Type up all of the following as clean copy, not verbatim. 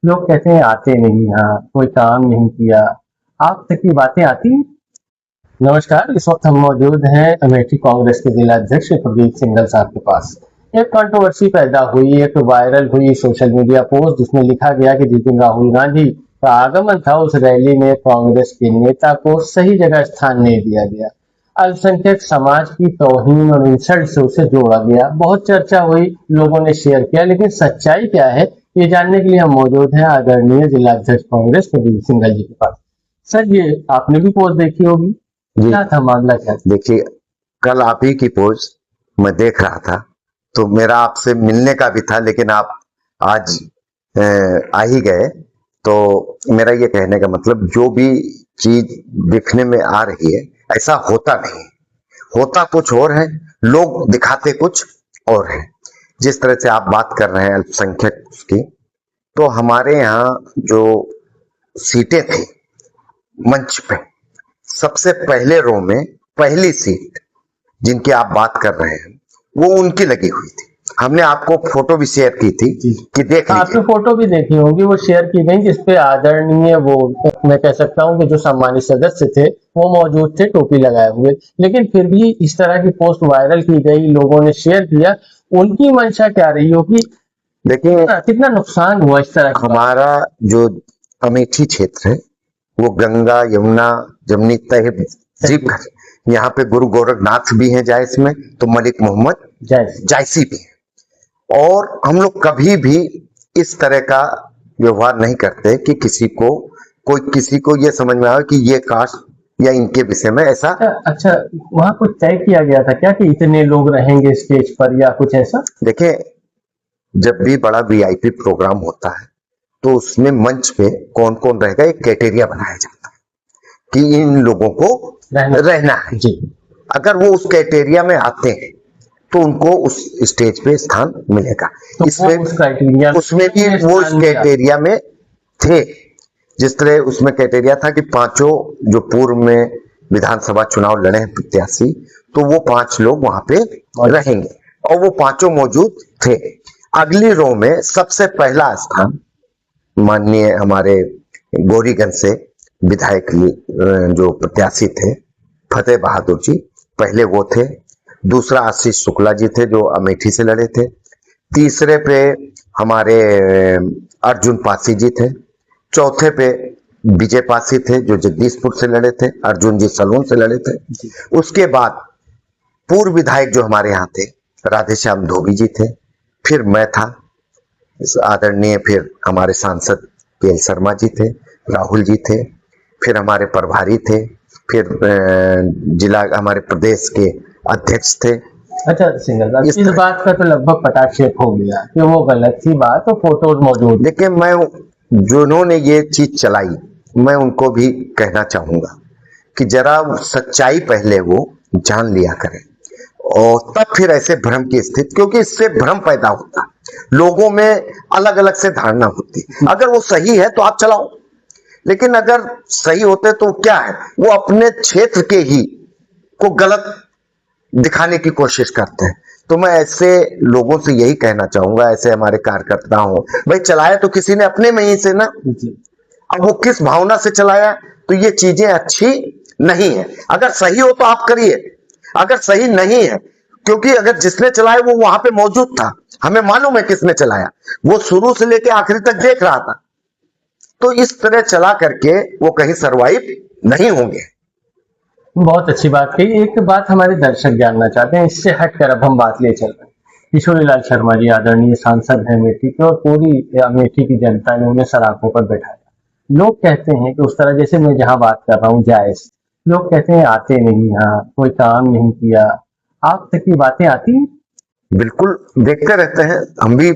लोग कहते हैं आते नहीं यहाँ, कोई काम नहीं किया। आप तक की बातें आती हैं? नमस्कार, इस वक्त हम मौजूद हैं अमेठी कांग्रेस के जिला अध्यक्ष प्रदीप सिंघल साहब के पास। एक कंट्रोवर्सी पैदा हुई, एक वायरल हुई सोशल मीडिया पोस्ट जिसमें लिखा गया कि जिस दिन राहुल गांधी का आगमन था उस रैली में कांग्रेस के नेता को सही जगह स्थान नहीं दिया गया। अल्पसंख्यक समाज की तौहीन और इंसल्ट से उसे जोड़ा गया। बहुत चर्चा हुई, लोगों ने शेयर किया, लेकिन सच्चाई क्या है ये जानने के लिए हम मौजूद हैं आदरणीय जिला अध्यक्ष कांग्रेस प्रदीप सिंघल जी के पास। सर, ये आपने भी पोस्ट देखी होगी, जी क्या था मामला, क्या था? देखिए, कल आप ही की पोस्ट मैं देख रहा था, तो मेरा आपसे मिलने का भी था, लेकिन आप आज आ ही गए। तो मेरा ये कहने का मतलब, जो भी चीज दिखने में आ रही है ऐसा होता नहीं, होता कुछ और है, लोग दिखाते कुछ और है। जिस तरह से आप बात कर रहे हैं अल्पसंख्यक की, तो हमारे यहाँ जो सीटें थी मंच पे, सबसे पहले रो में पहली सीट जिनकी आप बात कर रहे हैं वो उनकी लगी हुई थी। हमने आपको फोटो भी शेयर की थी कि देख आपने लीजिए। फोटो भी देखी होगी, वो शेयर की गई जिसपे आदरणीय वो, मैं कह सकता हूँ कि जो सम्मानित सदस्य थे वो मौजूद थे टोपी लगाए हुए। लेकिन फिर भी इस तरह की पोस्ट वायरल की गई, लोगों ने शेयर किया। उनकी मंशा क्या रही होगी? देखिए, कितना नुकसान हुआ इस तरह की बात? हमारा जो अमेठी क्षेत्र है वो गंगा यमुना जमनी तहजीब, यहाँ पे गुरु गोरखनाथ भी हैं जायस में, तो मलिक मोहम्मद जय जायसी भी है। और हम लोग कभी भी इस तरह का व्यवहार नहीं करते कि किसी को ये समझ में आए कि ये कास्ट या इनके विषय में ऐसा। अच्छा, वहाँ कुछ तय किया गया था क्या कि इतने लोग रहेंगे स्टेज पर या कुछ ऐसा? देखें, जब भी बड़ा वीआईपी प्रोग्राम होता है तो उसमें मंच पे कौन कौन रहेगा एक क्राइटेरिया बनाया जाता है कि इन लोगों को रहना है। जी। अगर वो उस क्राइटेरिया में आते हैं तो उनको उस स्टेज पे स्थान मिलेगा। तो इसमें उस क्राइटेरिया उसमें भी वो इस क्राइटेरिया में थे। जिस तरह उसमें क्राइटेरिया था कि पांचों जो पूर्व में विधानसभा चुनाव लड़े हैं प्रत्याशी, तो वो 5 लोग वहां पे रहेंगे और वो पांचों मौजूद थे। अगली रो में सबसे पहला स्थान माननीय हमारे गौरीगंज से विधायक जो प्रत्याशी थे फतेह बहादुर जी, पहले वो थे। दूसरा आशीष शुक्ला जी थे जो अमेठी से लड़े थे। तीसरे पे हमारे अर्जुन पासी जी थे। चौथे पे विजय पासी थे जो जगदीशपुर से लड़े थे, अर्जुन जी सलोन से लड़े थे। उसके बाद पूर्व विधायक जो हमारे यहाँ थे राधेश्याम धोबी जी थे, फिर मैं था आदरणीय, फिर हमारे सांसद पीएल शर्मा जी थे, राहुल जी थे, फिर हमारे प्रभारी थे, फिर जिला हमारे प्रदेश के अध्यक्ष थे। अच्छा सिंगल साहब, इस बात का तो लगभग पटाक्षेप हो गया कि वो गलत थी बात, तो फोटोज मौजूद। लेकिन मैं जिन्होंने ये चीज चलाई, मैं उनको भी कहना चाहूंगा कि जरा सच्चाई पहले वो जान लिया करें और तब फिर ऐसे भ्रम की स्थिति, क्योंकि इससे भ्रम पैदा होता है, लोगों में अलग अलग से धारणा होती। अगर वो सही है तो आप चलाओ, लेकिन अगर सही होते तो क्या है, वो अपने क्षेत्र के ही को गलत दिखाने की कोशिश करते हैं। तो मैं ऐसे लोगों से यही कहना चाहूंगा, ऐसे हमारे कार्यकर्ता हो भाई, चलाया तो किसी ने अपने में ही से ना, अब वो किस भावना से चलाया, तो ये चीजें अच्छी नहीं है। अगर सही हो तो आप करिए, अगर सही नहीं है, क्योंकि अगर जिसने चलाया वो वहां पे मौजूद था, हमें मालूम है किसने चलाया, वो शुरू से लेकर आखिरी तक देख रहा था, तो इस तरह चला करके वो कहीं सरवाइव नहीं होंगे। बहुत अच्छी बात कही। एक बात हमारे दर्शक जानना चाहते हैं, इससे हटकर अब हम बात ले चल रहे हैं। किशोरीलाल शर्मा जी आदरणीय सांसद हैं अमेठी के, और पूरी अमेठी की जनता ने उन्हें सराखों पर बैठाया। लोग कहते हैं कि उस तरह, जैसे मैं जहां बात कर रहा हूँ जायज, लोग कहते हैं आते नहीं यहाँ, कोई काम नहीं किया। आप तक की बातें आती हैं? बिल्कुल देखते रहते हैं हम भी,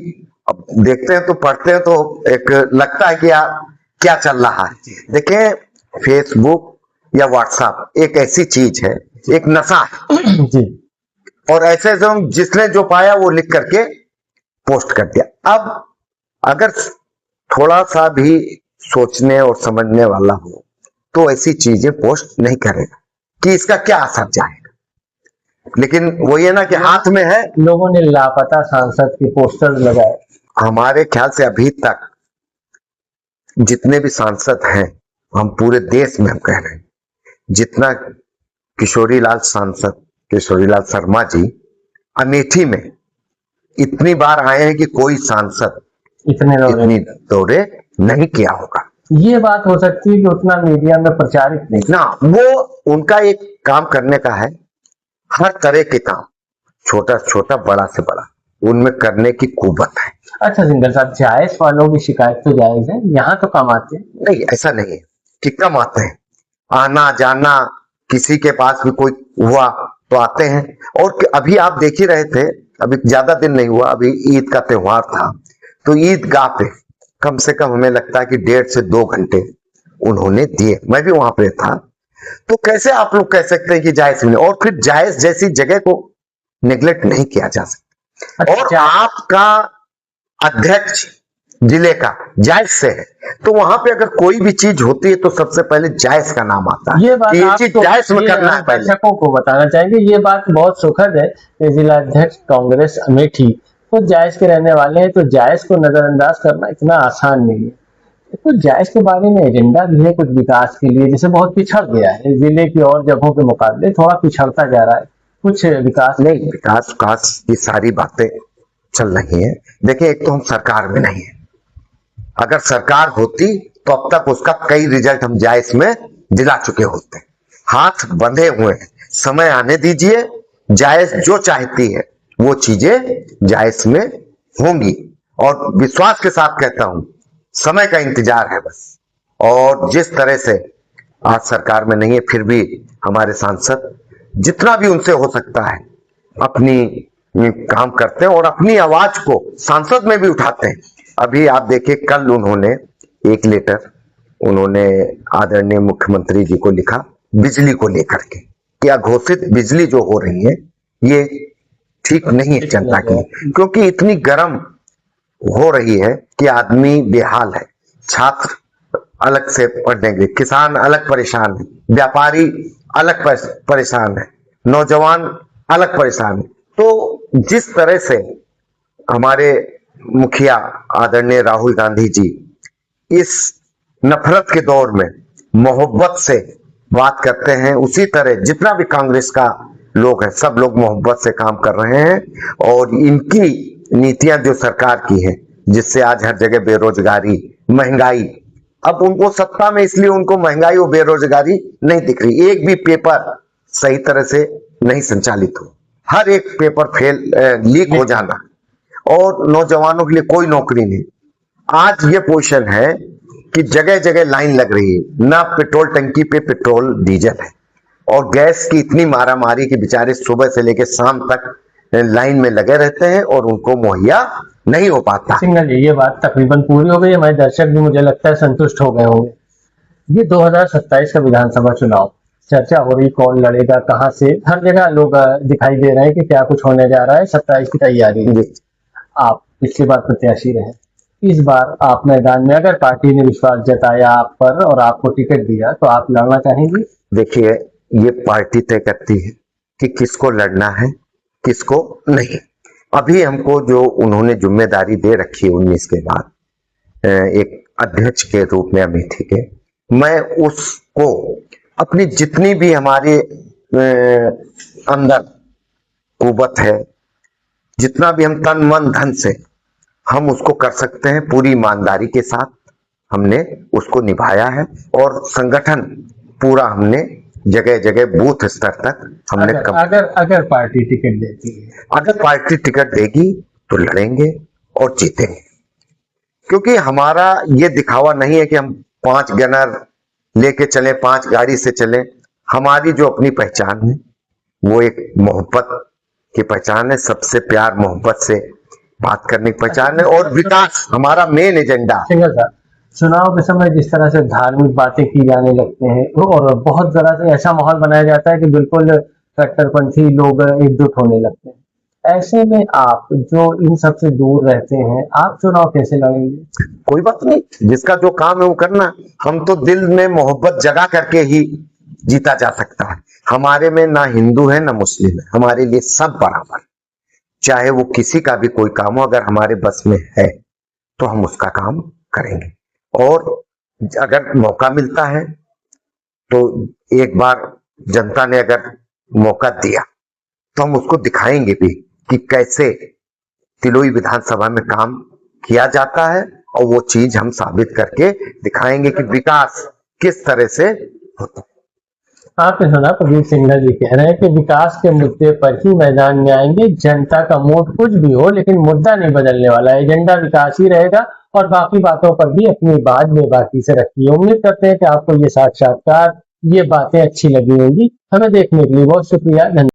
अब देखते हैं तो पढ़ते हैं तो एक लगता है कि यार क्या चल रहा है। देखें, फेसबुक या व्हाट्सएप एक ऐसी चीज है, एक नशा है जी। और ऐसे जिसने जो पाया वो लिख करके पोस्ट कर दिया। अब अगर थोड़ा सा भी सोचने और समझने वाला हो तो ऐसी चीजें पोस्ट नहीं करेगा कि इसका क्या असर जाएगा। लेकिन वो ये ना कि हाथ में है। लोगों ने लापता सांसद के पोस्टर लगाए। हमारे ख्याल से अभी तक जितने भी सांसद हैं, हम पूरे देश में हम कह रहे हैं, जितना किशोरीलाल सांसद किशोरीलाल शर्मा जी अमेठी में इतनी बार आए हैं कि कोई सांसद इतनी दौरे नहीं किया होगा। ये बात हो सकती है कि उतना मीडिया में प्रचारित नहीं ना, वो उनका एक काम करने का है, हर तरह के काम, छोटा छोटा बड़ा से बड़ा, उनमें करने की कुवत है। अच्छा सिंगर साहब, जायज वालों की शिकायत तो जायज है, यहाँ तो कम आते हैं। नहीं, ऐसा नहीं है कि कम आते हैं, आना जाना, किसी के पास भी कोई हुआ तो आते हैं। और अभी आप देख ही रहे थे, अभी ज्यादा दिन नहीं हुआ, अभी ईद का त्योहार था, तो ईदगाह पे कम से कम हमें लगता है कि 1.5 से 2 घंटे उन्होंने दिए, मैं भी वहां पे था। तो कैसे आप लोग कह सकते हैं कि जायज नहीं, और फिर जायज जैसी जगह को निगलेक्ट नहीं किया जा सकता। और आपका अध्यक्ष जिले का जायज से है, तो वहां पे अगर कोई भी चीज होती है तो सबसे पहले जायज का नाम आता है। ये बात ये चीज जायज में करना है। दर्शकों को बताना चाहेंगे, ये बात बहुत सुखद है कि जिला अध्यक्ष कांग्रेस अमेठी तो जायज के रहने वाले हैं, तो जायज को नजरअंदाज करना इतना आसान नहीं है। कुछ जायज के बारे में एजेंडा भी है, कुछ विकास के लिए, जैसे बहुत पिछड़ गया है जिले की और जगहों के मुकाबले, थोड़ा पिछड़ता जा रहा है, कुछ विकास नहीं, विकास की सारी बातें चल रही है। देखिए, एक तो हम सरकार में नहीं है, अगर सरकार होती तो अब तक उसका कई रिजल्ट हम जायज में दिला चुके होते। हाथ बंधे हुए हैं, समय आने दीजिए, जायज जो चाहती है वो चीजें जायज में होंगी, और विश्वास के साथ कहता हूं, समय का इंतजार है बस। और जिस तरह से आज सरकार में नहीं है, फिर भी हमारे सांसद जितना भी उनसे हो सकता है अपनी काम करते हैं और अपनी आवाज को सांसद में भी उठाते हैं। अभी आप देखिए, कल उन्होंने एक लेटर उन्होंने आदरणीय मुख्यमंत्री जी को लिखा बिजली को लेकर के, कि अघोषित बिजली जो हो रही है ये ठीक नहीं है जनता की, क्योंकि इतनी गर्म हो रही है कि आदमी बेहाल है। छात्र अलग से पढ़ने के, किसान अलग परेशान है, व्यापारी अलग परेशान है, नौजवान अलग परेशान है। तो जिस तरह से हमारे मुखिया आदरणीय राहुल गांधी जी इस नफरत के दौर में मोहब्बत से बात करते हैं, उसी तरह जितना भी कांग्रेस का लोग हैं, सब लोग मोहब्बत से काम कर रहे हैं। और इनकी नीतियां जो सरकार की है, जिससे आज हर जगह बेरोजगारी, महंगाई, अब उनको सत्ता में इसलिए उनको महंगाई और बेरोजगारी नहीं दिख रही। एक भी पेपर सही तरह से नहीं संचालित हो, हर एक पेपर लीक हो जाना, और नौजवानों के लिए कोई नौकरी नहीं। आज ये पोजीशन है कि जगह जगह लाइन लग रही है, ना पेट्रोल टंकी पे पेट्रोल डीजल है, और गैस की इतनी मारामारी कि बेचारे सुबह से लेकर शाम तक लाइन में लगे रहते हैं और उनको मुहैया नहीं हो पाता। सिंगल ये बात तकरीबन पूरी हो गई, हमारे दर्शक भी मुझे लगता है संतुष्ट हो गए होंगे। ये 2027 का विधानसभा चुनाव, चर्चा हो रही कौन लड़ेगा, कहां से, हर जगह लोग दिखाई दे रहे हैं कि क्या कुछ होने जा रहा है, 27 की तैयारी। आप पिछली बार प्रत्याशी रहे, इस बार आप मैदान में, अगर पार्टी ने विश्वास जताया आप पर और आपको टिकट दिया, तो आप लड़ना चाहेंगे? देखिए, ये पार्टी तय करती है कि किसको लड़ना है, किसको नहीं। अभी हमको जो उन्होंने जिम्मेदारी दे रखी है 19 के बाद एक अध्यक्ष के रूप में अमेठी के, मैं उसको अपनी जितनी भी हमारे अंदर कुवत है, जितना भी हम तन मन धन से हम उसको कर सकते हैं, पूरी ईमानदारी के साथ हमने उसको निभाया है। और संगठन पूरा हमने जगह जगह बूथ स्तर तक हमने अगर पार्टी टिकट देती है, अगर पार्टी टिकट देगी तो लड़ेंगे और जीतेंगे, क्योंकि हमारा ये दिखावा नहीं है कि हम 5 गनर लेके चले, 5 गाड़ी से चले। हमारी जो अपनी पहचान है वो एक मोहब्बत की पहचान है, सबसे प्यार मोहब्बत से बात करने की पहचान है, और विकास हमारा मेन एजेंडा। चुनाव के समय जिस तरह से धार्मिक बातें की जाने लगते हैं, और बहुत तरह से ऐसा माहौल बनाया जाता है कि बिल्कुल कट्टरपंथी लोग एकजुट होने लगते हैं, ऐसे में आप जो इन सब से दूर रहते हैं, आप चुनाव कैसे लड़ेंगे? कोई बात नहीं, जिसका जो काम है वो करना। हम तो दिल में मोहब्बत जगा करके ही जीता जा सकता है। हमारे में ना हिंदू है ना मुस्लिम है, हमारे लिए सब बराबर, चाहे वो किसी का भी कोई काम हो, अगर हमारे बस में है तो हम उसका काम करेंगे। और अगर मौका मिलता है तो एक बार जनता ने अगर मौका दिया तो हम उसको दिखाएंगे भी कि कैसे तिलोई विधानसभा में काम किया जाता है, और वो चीज हम साबित करके दिखाएंगे कि विकास किस तरह से होता है। आपने सुना प्रदीप सिंघल जी कह रहे हैं कि विकास के मुद्दे पर ही मैदान में आएंगे, जनता का मूड कुछ भी हो लेकिन मुद्दा नहीं बदलने वाला, एजेंडा विकास ही रहेगा और बाकी बातों पर भी अपनी बात बेबाकी से रखी है। उम्मीद करते हैं कि आपको ये साक्षात्कार, ये बातें अच्छी लगी होंगी। हमें देखने के लिए बहुत शुक्रिया, धन्यवाद।